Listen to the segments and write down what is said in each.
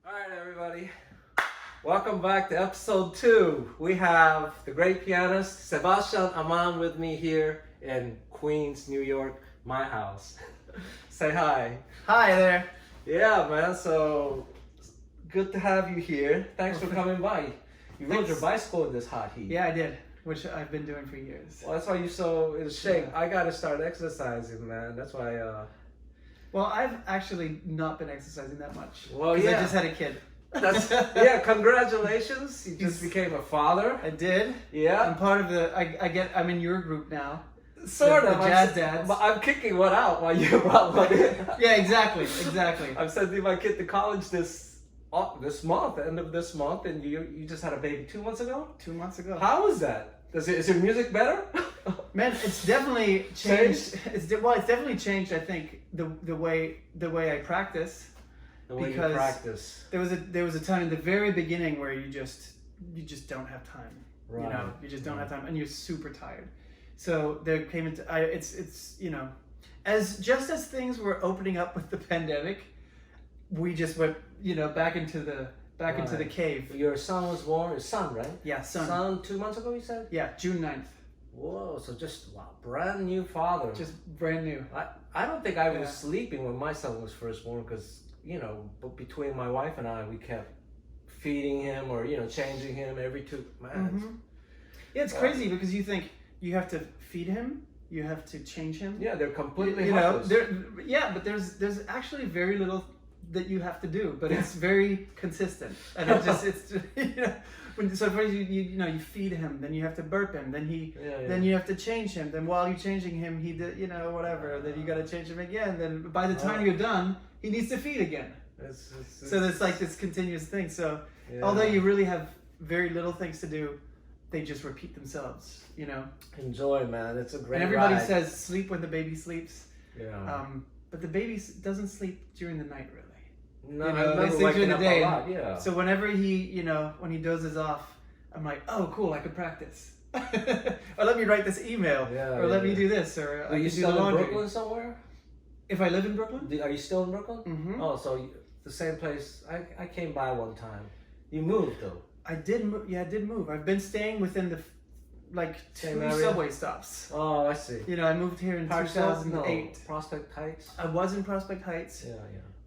All right, everybody. Welcome back to episode 2. We have the great pianist Sebastien Ammann with me here in Queens, New York, my house. Say hi. Hi there. Yeah, man. So good to have you here. Thanks for coming by. You rode your bicycle in this hot heat. Yeah, I did, which I've been doing for years. Well, that's why you're so in shape. Yeah. I gotta start exercising, man. That's why. Well, I've actually not been exercising that much. Well, 'cause yeah. I just had a kid. That's yeah. Congratulations. You just became a father. I did. Yeah. I'm part of the. I'm in your group now. Sort of. The jazz dads. I'm kicking one out while you brought one in. Yeah, exactly. I'm sending my kid to college this month, end of this month, and you just had a baby 2 months ago? 2 months ago. How is that? Is your music better? Man, it's definitely changed. It's definitely changed. I think the way I practice. The way because you practice. There was a time in the very beginning where you just don't have time. Right. You know, you just don't have time, and you're super tired. So there came into it's you know, as things were opening up with the pandemic, we just went back into the cave. Your son was born. Your son, right? Yeah, son. Son 2 months ago, you said? Yeah, June 9th. Whoa! So just brand new father. Just brand new. I don't think I was sleeping when my son was first born because but between my wife and I, we kept feeding him or changing him every 2 months. Mm-hmm. Yeah, it's crazy because you think you have to feed him, you have to change him. Yeah, they're completely but there's actually very little that you have to do, but it's very consistent, and so first you feed him, then you have to burp him, then then you have to change him, then while you're changing him he did whatever, then you got to change him again, then by the time you're done he needs to feed again. So it's like this continuous thing. So although you really have very little things to do, they just repeat themselves. Enjoy, man. It's a great and everybody ride. says sleep when the baby sleeps. Yeah. But the baby doesn't sleep during the night, really. No, they sleep during the day. A lot, yeah. So whenever he, when he dozes off, I'm like, oh, cool, I could practice. Or let me write this email. Or let me do this. Or Are you still in Brooklyn somewhere? If I live in Brooklyn? Are you still in Brooklyn? Mm-hmm. Oh, so the same place. I came by one time. You moved though. I did move. Yeah, I did move. I've been staying within the Same 2 area? subway stops. Oh, I see. I moved here in 2008. Prospect Heights. I was in Prospect Heights. Yeah.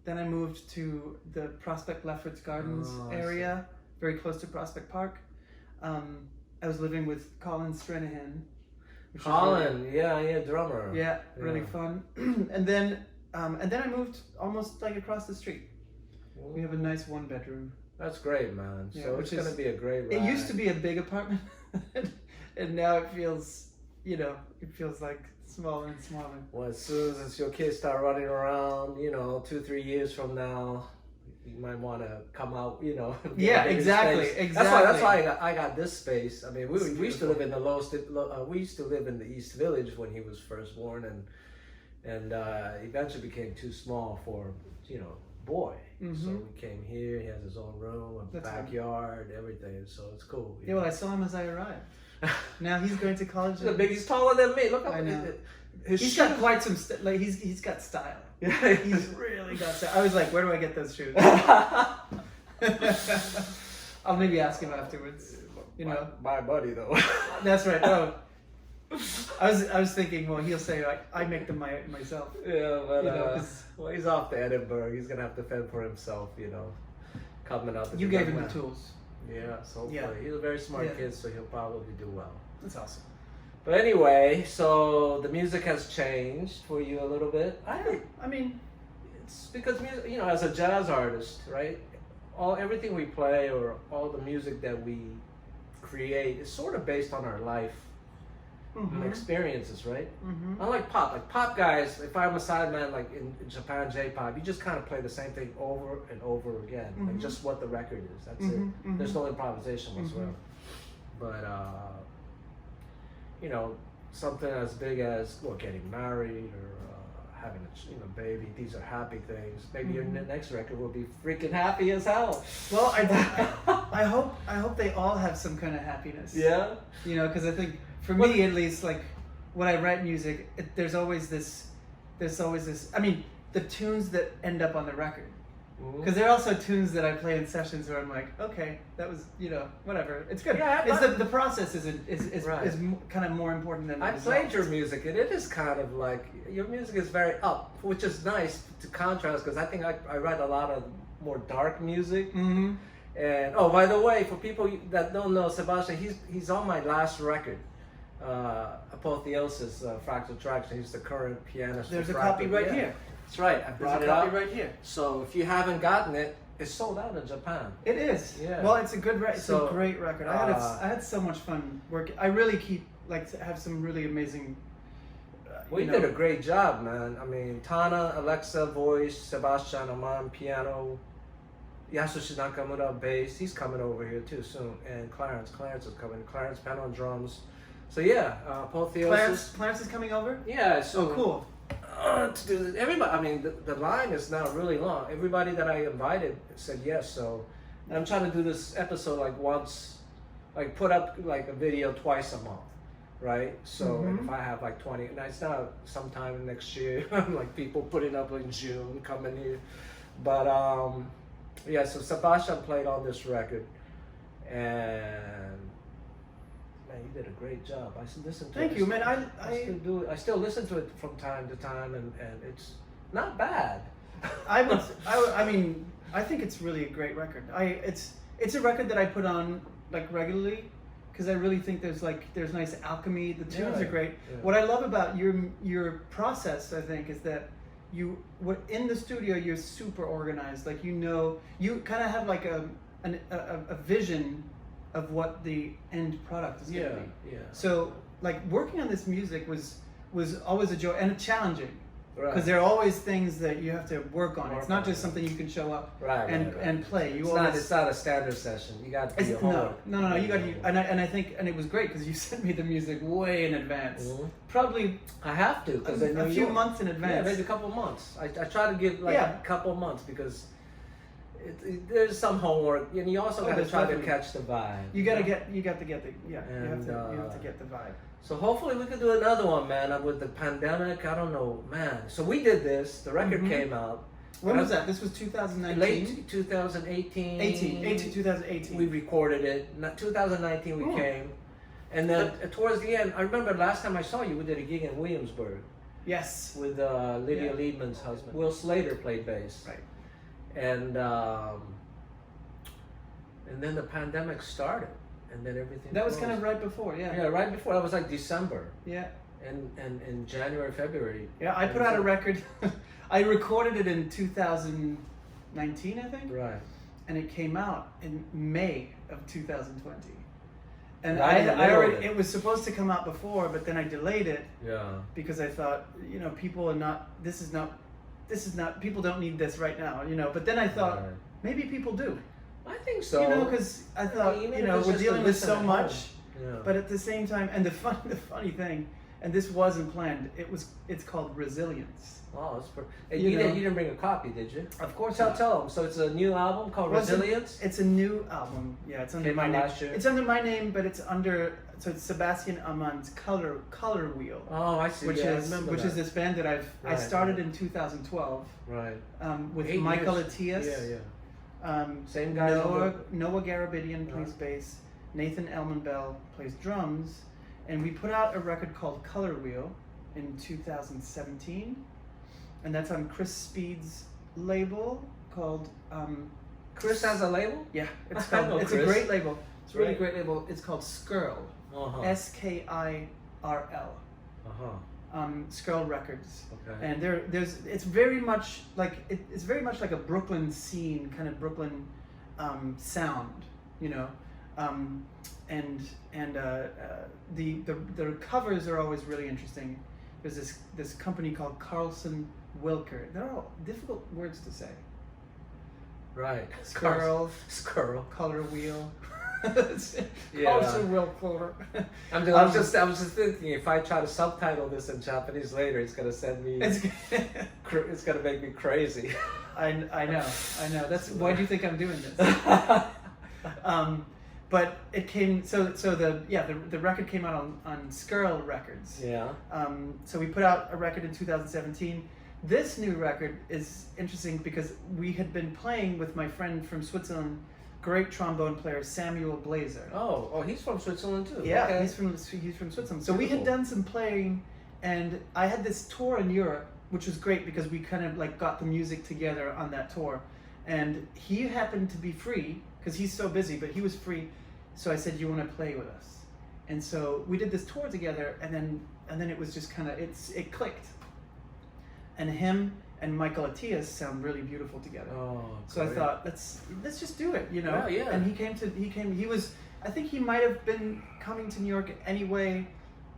Then I moved to the Prospect Lefferts Gardens area, very close to Prospect Park. I was living with Colin Stranahan. Colin, drummer. Yeah, really fun. and then I moved almost across the street. We have a nice 1-bedroom. That's great, man. Yeah, so it's gonna be a great ride. It used to be a big apartment, and now it feels, like smaller and smaller. Well, as soon as your kids start running around, 2-3 years from now, you might want to come out, Yeah, exactly. That's why I got this space. I mean, we used to live in we used to live in the East Village when he was first born, and eventually became too small for boy. Mm-hmm. So we came here. He has his own room, a backyard, everything. So it's cool. Yeah, well, I saw him as I arrived. Now he's going to college. He's taller than me. Look how I know. He's got quite some he's got style. Yeah, he's really got style. I was like, where do I get those shoes? I'll maybe ask him afterwards. My buddy though. That's right. Oh, I was thinking, well, he'll say I make them myself. Yeah, but well, he's off to Edinburgh. He's gonna have to fend for himself. Coming up. You gave him the tools. Yeah, so he's a very smart kid, so he'll probably do well. That's awesome. But anyway, so the music has changed for you a little bit. I mean, it's because music, as a jazz artist, right? Everything we play or all the music that we create is sort of based on our life experiences, right? Mm-hmm. Unlike pop guys, if I'm a sideman like in Japan J-pop, you just kind of play the same thing over and over again, like just what the record is. That's it. Mm-hmm. There's no improvisation whatsoever. But something as big as getting married or having a baby, these are happy things. Maybe your next record will be freaking happy as hell. Well, I hope they all have some kind of happiness. Yeah. Because I think for me at least, like when I write music, there's always this. I mean, the tunes that end up on the record Because there are also tunes that I play in sessions where I'm like, okay, that was, whatever. It's good. Yeah, it's the process is kind of more important than the I result. played your music, and it is kind of like your music is very up, which is nice to contrast because I think I write a lot of more dark music. Mm-hmm. And oh, by the way, for people that don't know Sebastien, he's on my last record, Apotheosis, Fractal Attraction. He's the current pianist. There's a for copy Fractal. right Yeah. here. That's right. I brought There's it a copy up. right here. So if you haven't gotten it, it's sold out in Japan. It is. Yeah. Well, it's a good it's So, a great record. I had so much fun working. I really have some really amazing. Well, you did a great job, man. I mean, Tana, Alexa, voice, Sebastien Ammann, piano, Yasushi Nakamura, bass. He's coming over here too soon. And Clarence is coming. Clarence, piano and drums. So yeah, Apotheosis. Clarence is coming over? Yeah, so Oh, cool. to do everybody, I mean, the line is now really long. Everybody that I invited said yes. So, and I'm trying to do this episode like once, like put up like a video twice a month, right? So and if I have like 20, and it's not sometime next year, like people putting up in June coming here, but yeah. So Sebastien played on this record, and man, you did a great job. I listened to it. Thank you, man. I still listen to it from time to time, and it's not bad. I mean, I think it's really a great record. It's a record that I put on like regularly because I really think there's nice alchemy. The tunes are great. Yeah. What I love about your process, I think, is that in the studio you're super organized. Like you kind of have like a vision of what the end product is going to be. Yeah. So like working on this music was always a joy and challenging. Right. Because there are always things that you have to work on. It's not just something you can show up and play. It's not a standard session. You got to be No. You got to, and I think, and it was great because you sent me the music way in advance. Mm-hmm. Probably I have to because a few months in advance. Yeah, maybe a couple months. I try to give like a couple months because there's some homework, and you also got to try to catch the vibe. You have to get the vibe. So hopefully we could do another one, man. With the pandemic, I don't know, man. So we did this. The record came out. When was that? This was 2019? Late 2018. 2018. We recorded it. 2019 we came. And then towards the end, I remember last time I saw you, we did a gig in Williamsburg. Yes. With Lydia Liedman's husband. Will Slater played bass. Right. And then the pandemic started. And then everything. That was kind of right before, Yeah, right before. That was like December. Yeah. And in January, February. Yeah, I put out a record. I recorded it in 2019, I think. Right. And it came out in May of 2020. And it was supposed to come out before, but then I delayed it. Yeah. Because I thought, people are not. This is not. People don't need this right now, But then I thought maybe people do. I think so. Because I thought, we're dealing with so much, but at the same time, and the funny thing, and this wasn't planned. It's called Resilience. Oh, that's you didn't bring a copy, did you? Of course. Tell them. So it's a new album called Resilience. It's a new album. Yeah, it's under my name. Last year. It's under my name, but it's under. So it's Sebastien Ammann's Color Wheel. Oh, I see. Which is this band that I started in 2012. Right. With Michael Atias. Yeah. Same guy. Noah Garabidian plays bass. Nathan Elman-Bell plays drums, and we put out a record called Color Wheel in 2017, and that's on Chris Speed's label called. Chris has a label? Yeah, it's called. It's a great label. It's a really great label. It's called Skirl. Skirl. Skirl Records. Okay. And it's very much like it's very much like a Brooklyn scene, kind of Brooklyn sound, and the covers are always really interesting. There's this company called Carlson Wilker. They're all difficult words to say. Right. Skirl. Color Wheel. Carlson Wilker. I was just thinking if I try to subtitle this in Japanese later, it's gonna send me. It's gonna make me crazy. I know. That's why do you think I'm doing this? But it came so the record came out on Skirl Records. Yeah. So we put out a record in 2017. This new record is interesting because we had been playing with my friend from Switzerland, great trombone player Samuel Blazer. Oh, he's from Switzerland too. Yeah, okay. he's from Switzerland. So we had done some playing, and I had this tour in Europe, which was great because we kind of like got the music together on that tour, and he happened to be free because he's so busy, but he was free. So I said, "You want to play with us?" And so we did this tour together, and then it was just kind of it clicked. And him and Michael Attias sound really beautiful together. Oh, so I great. thought let's just do it, you know. Yeah. And he was, I think he might have been coming to New York anyway,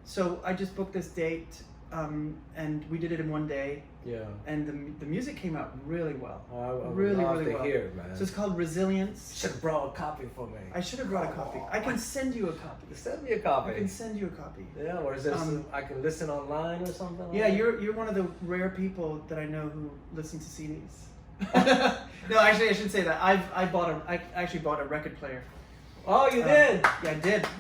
so I just booked this date, and we did it in one day. Yeah. And the music came out really well. Oh, I would really love really to well. hear it, man. So it's called Resilience. Should have brought a copy for me. I should have brought a copy. I can send you a copy. Send me a copy. I can send you a copy. Yeah, or is this I can listen online or something? Yeah, like you're one of the rare people that I know who listen to CDs. No, actually, I should say that I actually bought a record player. Oh, you did? Yeah,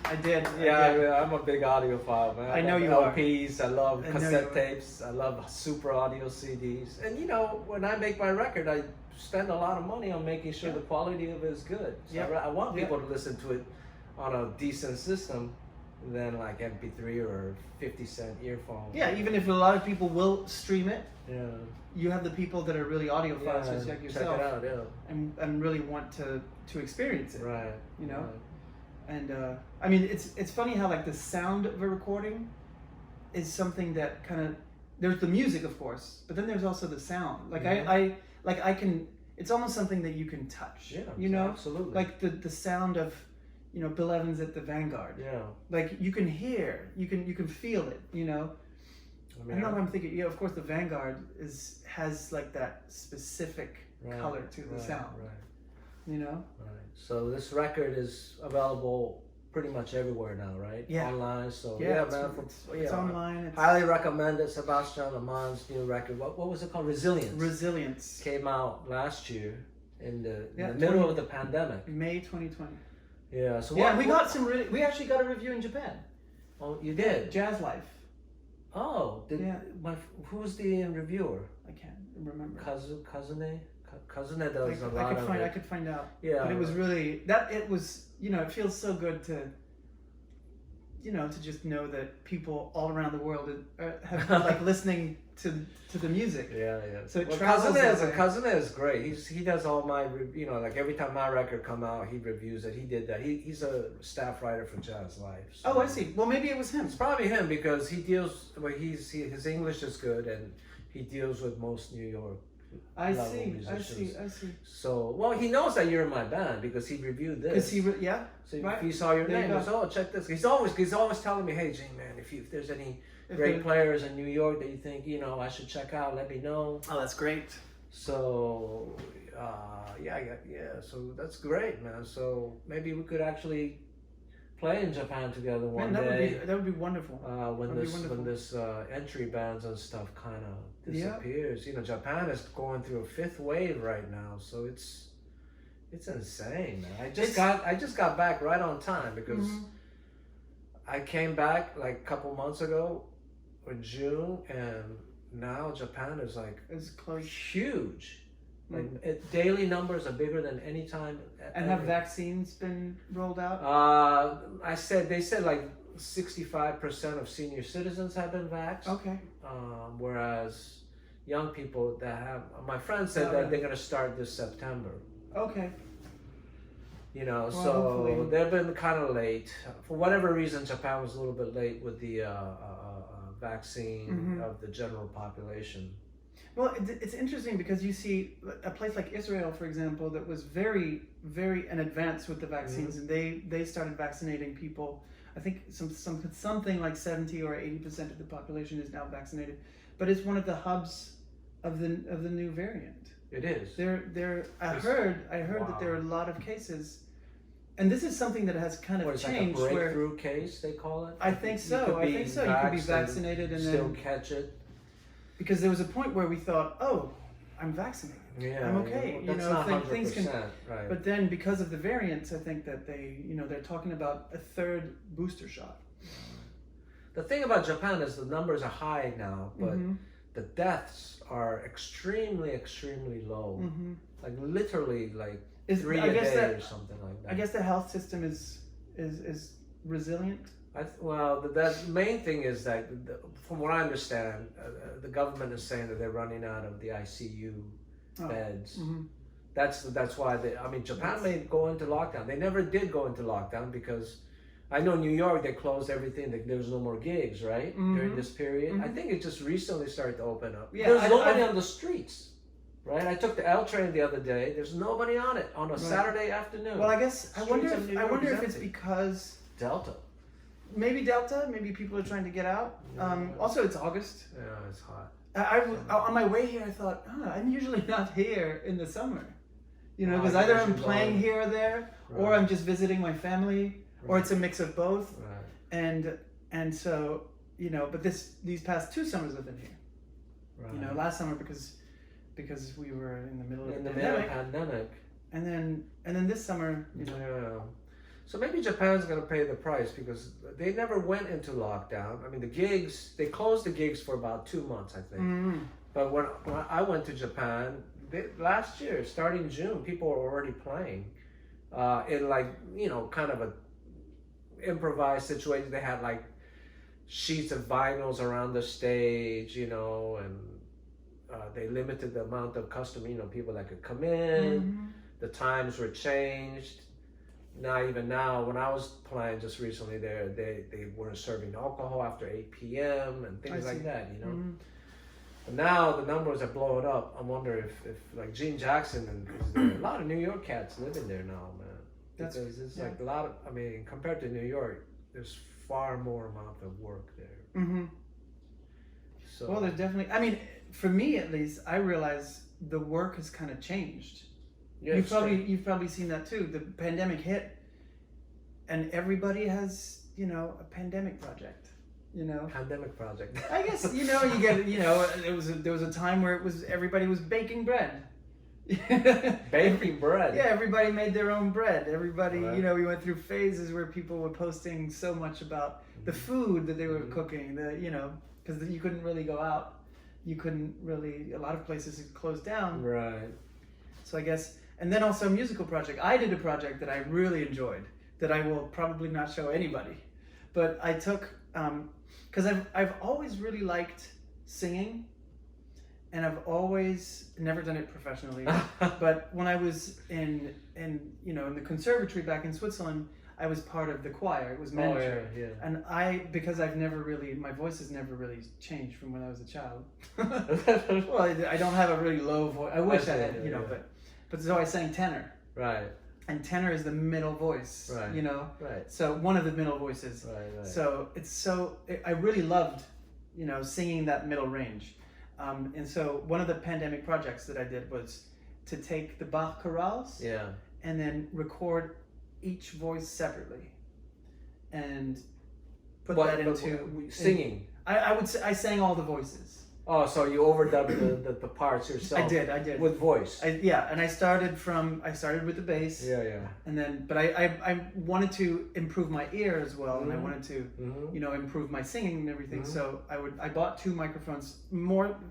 I did. Yeah, I'm a big audiophile, man. I know you love are. LPs, I love I know cassette you are. tapes, I love super audio CDs. And you know, when I make my record, I spend a lot of money on making sure the quality of it is good. So Yeah. I want people to listen to it on a decent system than like MP3 or 50-cent earphone. Yeah, even if a lot of people will stream it, Yeah. you have the people that are really audiophiles just like yourself, check it out, yeah. and really want to experience it. Right. You know? Right. And I mean, it's funny how like the sound of a recording is something that kind of, there's the music of course, but then there's also the sound. Like I can, it's almost something that you can touch. Yeah, you know, absolutely. like the sound of, you know, Bill Evans at the Vanguard. Yeah. Like you can hear, you can feel it. You know. I don't know what I'm thinking. Yeah, of course the Vanguard has like that specific color to the sound. Right. You know. Right. So this record is available pretty much everywhere now, right? Yeah. Online. So Yeah, man. it's online. It's Highly recommend it. Sebastien Ammann's new record. What was it called? Resilience. Resilience. Came out last year in the Yeah, middle of the pandemic. May 2020. Yeah. So Yeah, we actually got a review in Japan. Oh, you did. Jazz Life. Oh, who was the reviewer? I can't remember. Kazune does a lot of I it. could find out. Yeah. But it was really you know, it feels so good to, you know, to just know that people all around the world have like listening to the music. Yeah. So it travels. Kazune is great. He does all my, you know, like every time my record come out, he reviews it. He did that. He's a staff writer for Jazz Life. So. Oh, I see. Well, maybe it was him. It's probably him because he deals. Well, his English is good and he deals with most New York. I see. So, well, he knows that you're in my band because he reviewed this. So if he saw your name, he goes, "Oh, check this." He's always telling me, "Hey, Gene, man, if there's any great players in New York that you think, you know, I should check out, let me know." Oh, that's great. So, so that's great, man. So maybe we could actually play in Japan together one day. That would be wonderful. When this entry bands and stuff kind of disappears. You know, Japan is going through a fifth wave right now, so it's insane, man. I just got back right on time because I came back like a couple months ago in June, and now Japan is like huge. Like daily numbers are bigger than any time. And have vaccines been rolled out? They said like 65% of senior citizens have been vaxxed. Okay. Whereas young people that have, my friend said that they're gonna start this September. Okay. You know, well, so hopefully. they've been kind of late. For whatever reason, Japan was a little bit late with the vaccine of the general population. Well, it's interesting because you see a place like Israel, for example, that was very, very in advance with the vaccines, and they started vaccinating people. I think something like 70 or 80% of the population is now vaccinated, but it's one of the hubs of the new variant. It is. I heard that there are a lot of cases, and this is something that has kind of changed. Like a breakthrough case, they call it. I think so. You could be vaccinated and still then catch it. Because there was a point where we thought, oh, I'm vaccinated. Yeah, I'm okay. That's not 100%, things can. Right. But then, because of the variants, I think that they're talking about a third booster shot. The thing about Japan is the numbers are high now, but the deaths are extremely low. Mm-hmm. Like literally, like Is- 3 I a guess day that- or something like that. I guess the health system is resilient. Well, the main thing is that, from what I understand, the government is saying that they're running out of the ICU beds. Mm-hmm. That's why Japan may go into lockdown. They never did go into lockdown because I know New York, they closed everything. There was no more gigs, right? Mm-hmm. During this period. Mm-hmm. I think it just recently started to open up. Yeah, There's nobody on the streets, right? I took the L train the other day. There's nobody on it on a Saturday afternoon. Well, I guess I wonder Streets of New if York is it's empty. because Delta. maybe Delta, maybe people are trying to get out. Also, it's August. Yeah, it's hot. On my way here, I thought, I'm usually not here in the summer. You know, Oh, because I either guess I'm you're playing going. here or there, or Right. I'm just visiting my family, or it's a mix of both. Right. And so, you know, but these past 2 summers I've been here. Right. You know, last summer because we were in the middle of in the the middle of pandemic, the pandemic. and then this summer, you know, Yeah. So maybe Japan's going to pay the price because they never went into lockdown. I mean, the gigs, they closed the gigs for about 2 months, I think. mm-hmm. But when I went to Japan last year, starting June, people were already playing in like, you know, kind of a improvised situation. They had like sheets of vinyls around the stage, you know, and they limited the amount of people that could come in. Mm-hmm. The times were changed. Even now, when I was playing just recently, they weren't serving alcohol after 8 p.m. and things like that, you know. Mm-hmm. But now the numbers are blowing up. I wonder if like Gene Jackson and a lot of New York cats living there now, man. Because it's like a lot of, compared to New York, there's far more amount of work there. Mm-hmm. So Well, there's definitely. For me at least, I realize the work has kind of changed. yeah, You've probably seen that too. The pandemic hit, and everybody has a pandemic project. pandemic project. I guess you get there was a time where everybody was baking bread. Baking bread. Yeah, everybody made their own bread. Everybody, Right. we went through phases where people were posting so much about the food that they were cooking. Because you couldn't really go out. You couldn't really. A lot of places had closed down. Right. So I guess, and then also a musical project. I did a project that I really enjoyed that I will probably not show anybody, but I took because I've always really liked singing, and I've always never done it professionally. But when I was in the conservatory back in Switzerland, I was part of the choir. It was mandatory. Oh, yeah. And because my voice has never really changed from when I was a child. Well, I don't have a really low voice. I wish I had, but so I sang tenor. Right. And tenor is the middle voice, Right. Right. So one of the middle voices. Right. So I really loved, singing that middle range. And so one of the pandemic projects that I did was to take the Bach chorales Yeah. and then record each voice separately and put that into singing. I sang all the voices. Oh, so you overdubbed the parts yourself. I did. With voice. And I started with the bass. Yeah. And then, but I wanted to improve my ear as well, and I wanted to, improve my singing and everything. So I bought 2 microphones.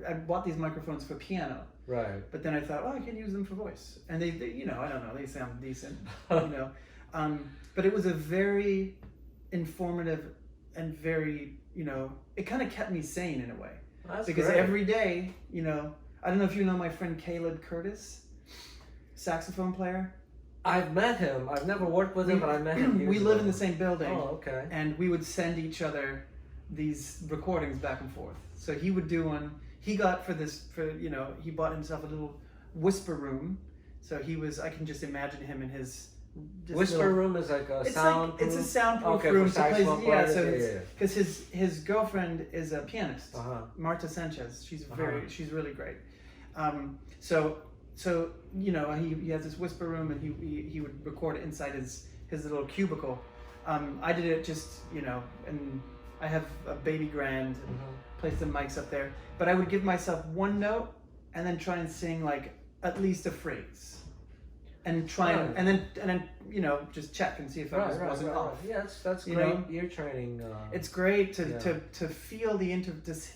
I bought these microphones for piano. Right. But then I thought, I can use them for voice, and they I don't know, they sound decent, But it was a very informative and very, it kind of kept me sane in a way. That's Because great. every day, I don't know if you know my friend Caleb Curtis, saxophone player. I've met him. I've never worked with him, but I met him. We years live ago. in the same building. Oh, okay. And we would send each other these recordings back and forth. So he would do one. He got he bought himself a little whisper room. So I can just imagine him in his Whisper room is like a sound. It's a soundproof Okay, room. for saxophone players, Because his girlfriend is a pianist, Marta Sanchez. She's really great. So he has this whisper room, and he would record it inside his little cubicle. I did it just and I have a baby grand, and place the mics up there. But I would give myself one note, and then try and sing like at least a phrase. and try Right. and then you know, just check and see if I wasn't off. Yeah, that's You great know? ear training. It's great to Yeah. to feel the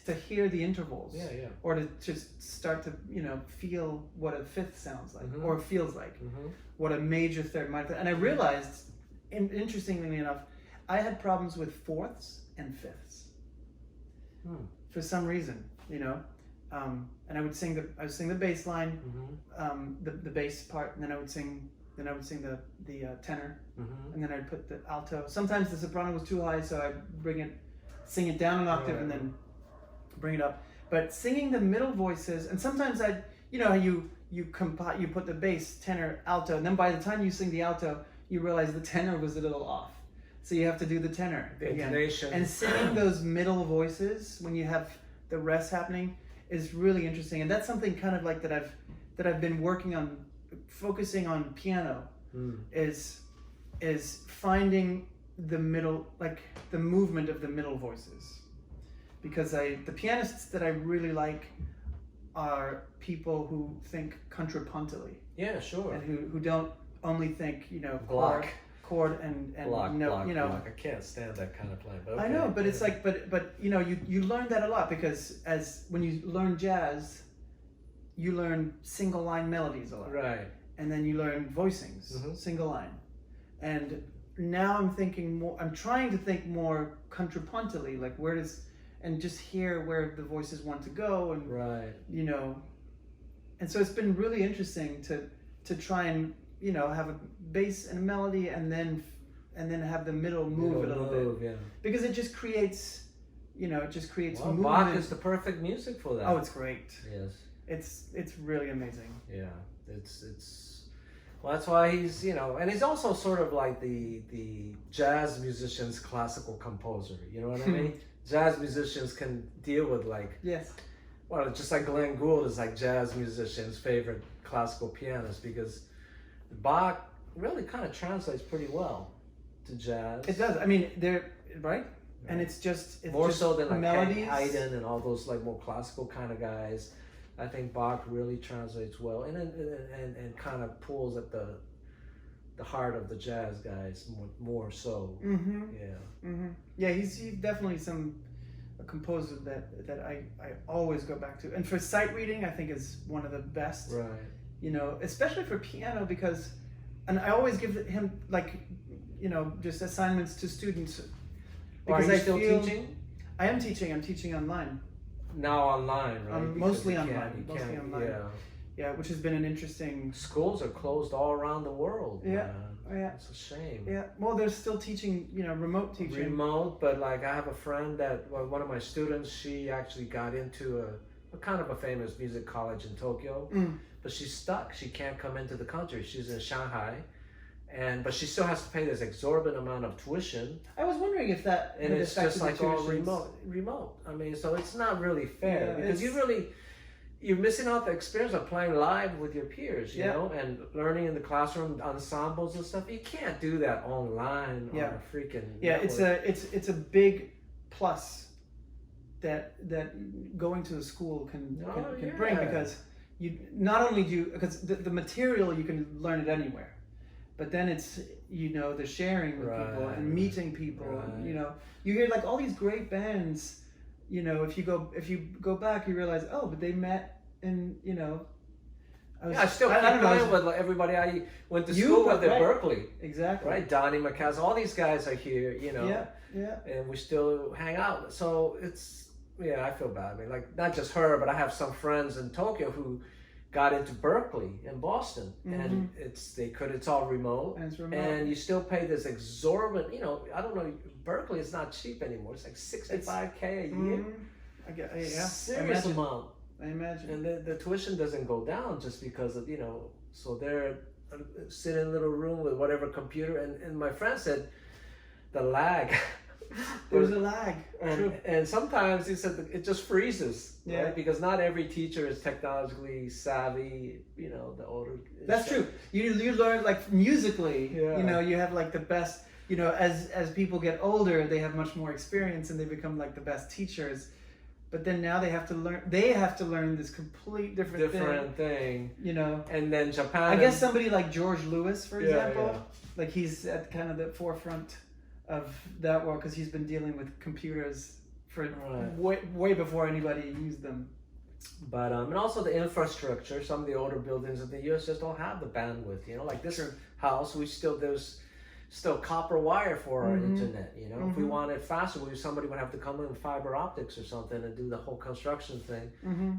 to hear the intervals. Yeah. Or to just start to, you know, feel what a fifth sounds like, Mhm. or feels like, Mhm. what a major third, minor third. And I realized, interestingly enough, I had problems with fourths and fifths for some reason, you know. And I would sing the bass line, the bass part, and then I would sing the tenor, and then I'd put the alto. Sometimes the soprano was too high, so I'd sing it down an octave, and then bring it up. But singing the middle voices, and sometimes you know, you put the bass, tenor, alto, and then by the time you sing the alto, you realize the tenor was a little off. So you have to do the tenor again. Intonation. And singing those middle voices when you have the rest happening is really interesting. And that's something kind of like that I've been working on, focusing on piano, is finding the middle, like the movement of the middle voices. Because the pianists that I really like are people who think contrapuntally. Yeah, sure. And who don't only think, you know, Block. chord and Block, note, block, you know. block. I can't stand that kind of playing. But okay. I know, but it's like, but you know, you learn that a lot, because when you learn jazz, you learn single line melodies a lot. Right. And then you learn voicings, single line. And now I'm trying to think more contrapuntally, like and just hear where the voices want to go, and you know. And so it's been really interesting to try and, you know, have a bass and a melody, and then have the middle move a little bit. Yeah. Because it just creates, you know, Well, movement. Bach is the perfect music for that. Oh, it's great. Yes. It's really amazing. Yeah. Well, that's why he's, you know, and he's also sort of like the jazz musician's classical composer. You know what I mean? Jazz musicians can deal with well, just like Glenn Gould is like jazz musician's favorite classical pianist, because Bach really kind of translates pretty well to jazz. It does. I mean, they're right, and it's more just so than like melodies. Haydn and all those like more classical kind of guys. I think Bach really translates well, and kind of pulls at the heart of the jazz guys more so. Yeah, he's definitely a composer that I always go back to. And for sight reading, I think is one of the best. Right. You know, especially for piano, because, and I always give him, like, you know, just assignments to students. Because are you still teaching? I am teaching. I'm teaching online. Now online, right? Mostly online. Yeah, which has been an interesting. Schools are closed all around the world. Yeah. Man. Yeah. It's a shame. Yeah. Well, they're still teaching, you know, remote teaching. Remote, but like I have a friend one of my students, she actually got into a kind of a famous music college in Tokyo, but she's stuck. She can't come into the country. She's in Shanghai, but she still has to pay this exorbitant amount of tuition. I was wondering if that. And it's just like all remote. I mean, so it's not really fair, because you're missing out the experience of playing live with your peers, you know, and learning in the classroom, ensembles and stuff. You can't do that online on a freaking network. It's a big plus that going to the school can bring, because you not only because the material, you can learn it anywhere, but then it's, you know, the sharing with people and meeting people, and, you know, you hear like all these great bands. You know, if you go back, you realize, oh, but they met in, you know. I still keep playing with everybody I went to school with at Berkeley. Exactly. Right, Donnie McCass, all these guys are here, you know. Yeah. And we still hang out. So it's, I feel bad. I mean, like, not just her, but I have some friends in Tokyo who got into Berkeley in Boston, and it's all remote, and you still pay this exorbitant, you know, I don't know, Berkeley is not cheap anymore. It's like $65K a year. Serious amount. I imagine. And the tuition doesn't go down just because of, you know, so they're sitting in a little room with whatever computer, and my friend said the lag. There's a lag. And sometimes he said it just freezes, right? Because not every teacher is technologically savvy, you know, the older. That's true. You learn, like, musically, you know, you have like the best, you know, as people get older, they have much more experience and they become like the best teachers. but then now they have to learn this complete different thing. You know. And then Japan. I guess somebody like George Lewis, for example, yeah. like he's at kind of the forefront of that world because he's been dealing with computers for way before anybody used them. But and also the infrastructure. Some of the older buildings in the U.S. just don't have the bandwidth. You know, like this house, there's still copper wire for our internet. You know, if we want it faster, somebody would have to come in with fiber optics or something and do the whole construction thing.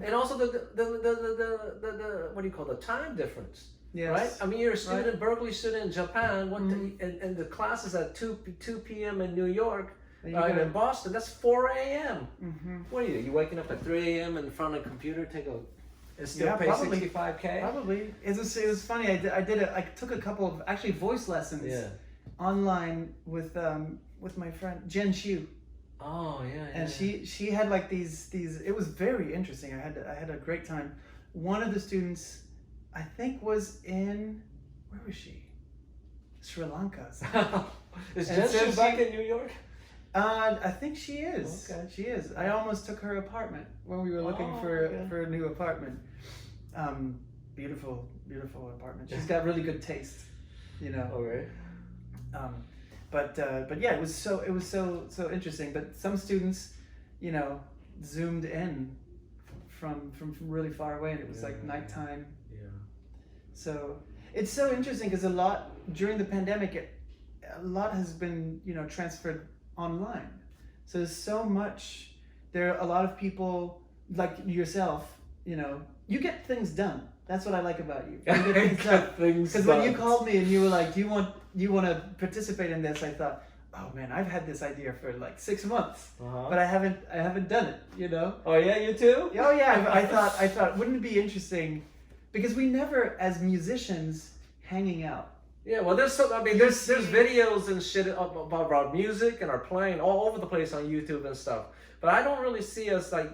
And also the what do you call the time difference? Yes. Right. I mean, you're a student, Berkeley student in Japan. And the class is at 2 p.m. in New York. In Boston, that's 4 a.m. What are you? You waking up at 3 a.m. in front of a computer, and still pay $65K? Probably. It was funny. I took a couple of actually voice lessons online with my friend Jen Shu. Oh yeah. And she had like these. It was very interesting. I had a great time. One of the students, I think, was in where was she? Sri Lanka. Is Jen Shu back in New York? I think she is. Okay. She is. I almost took her apartment when we were looking for a new apartment. Beautiful apartment. She's got really good taste, you know. Okay. But yeah, it was so interesting. But some students, you know, zoomed in from really far away, and it was like nighttime. Yeah. So it's so interesting because during the pandemic, a lot has been, you know, transferred online. So there's so much. There are a lot of people like yourself, you know, you get things done. That's what I like about you. You get things done. Because when you called me and you were like, do you want to participate in this? I thought, oh man, I've had this idea for like 6 months, but I haven't done it, you know? Oh yeah, you too? Oh yeah, I thought, wouldn't it be interesting? Because we never, as musicians, hanging out. Yeah, well, there's videos and shit about our music and our playing all over the place on YouTube and stuff. But I don't really see us like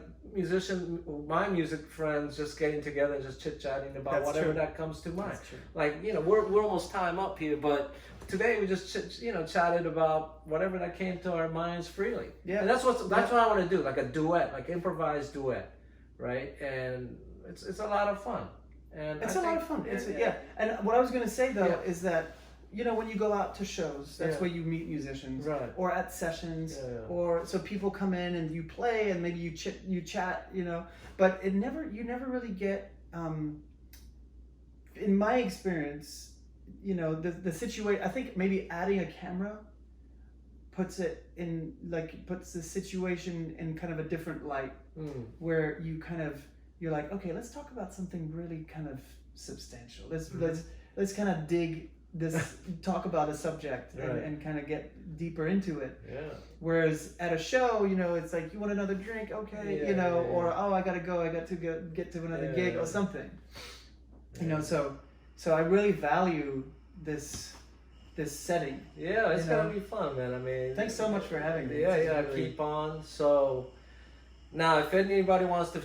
my music friends just getting together and just chit-chatting about whatever that comes to mind. Like, you know, we're almost time up here, but today we just chatted about whatever that came to our minds freely. Yeah, and that's what I want to do, like a duet, like improvised duet, right? And it's a lot of fun. And it's a lot of fun. And what I was going to say though is that, you know, when you go out to shows, that's where you meet musicians, or at sessions, or so people come in and you play and maybe you chat, you know. But you never really get. In my experience, you know, the situation. I think maybe adding a camera puts the situation in kind of a different light, where you're like, okay, let's talk about something really kind of substantial. Let's kind of dig this, talk about a subject and kind of get deeper into it. Yeah. Whereas at a show, you know, it's like, you want another drink? Okay, you know, or I gotta go, I got to get to another gig or something. You know, so I really value this setting. Yeah, it's gonna be fun, man. I mean, thanks so much for having me. Keep on. So now, if anybody wants to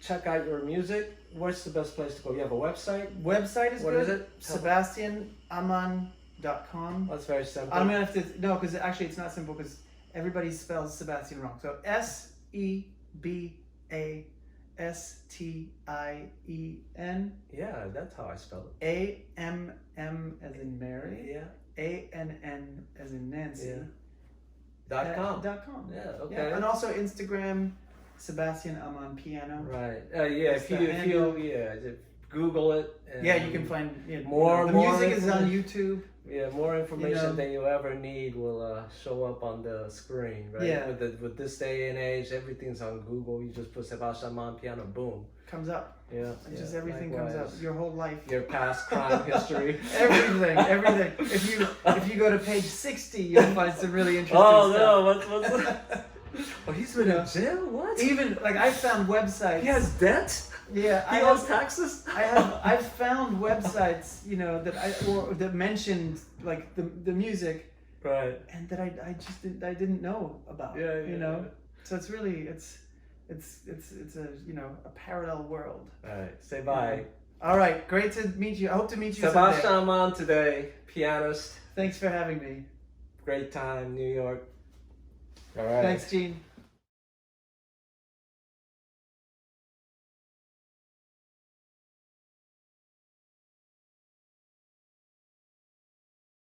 check out your music, what's the best place to go? You have a website? Website is what good. What is it? SebastienAmmann.com. That's very simple. I'm gonna have to because actually it's not simple because everybody spells Sebastien wrong. So SEBASTIEN. Yeah, that's how I spell it. AMM as in Mary. Yeah. ANN as in Nancy. Yeah. .com. .com. Yeah. Okay. Yeah. And also Instagram. Sebastien Ammann piano. Right. If you Google it. And you can find more. The music is on YouTube. Yeah, more information than you ever need will show up on the screen, right? Yeah. With this day and age, everything's on Google. You just put Sebastien Ammann piano, boom. Comes up. Yeah. Just everything comes up. Your whole life. Your past crime history. everything. If you go to page 60, you'll find some really interesting stuff. No, what's Oh, he's been in jail? What? Even like I found websites. He has debt? Yeah. He owes taxes? I've found websites, you know, that mentioned like the music. Right. And that I didn't know about. You know? Yeah. So it's really it's a a parallel world. Alright. Say bye. All right, great to meet you. I hope to meet you someday. Sebastien Ammann today, pianist. Thanks for having me. Great time, New York. All right. Thanks, Gene.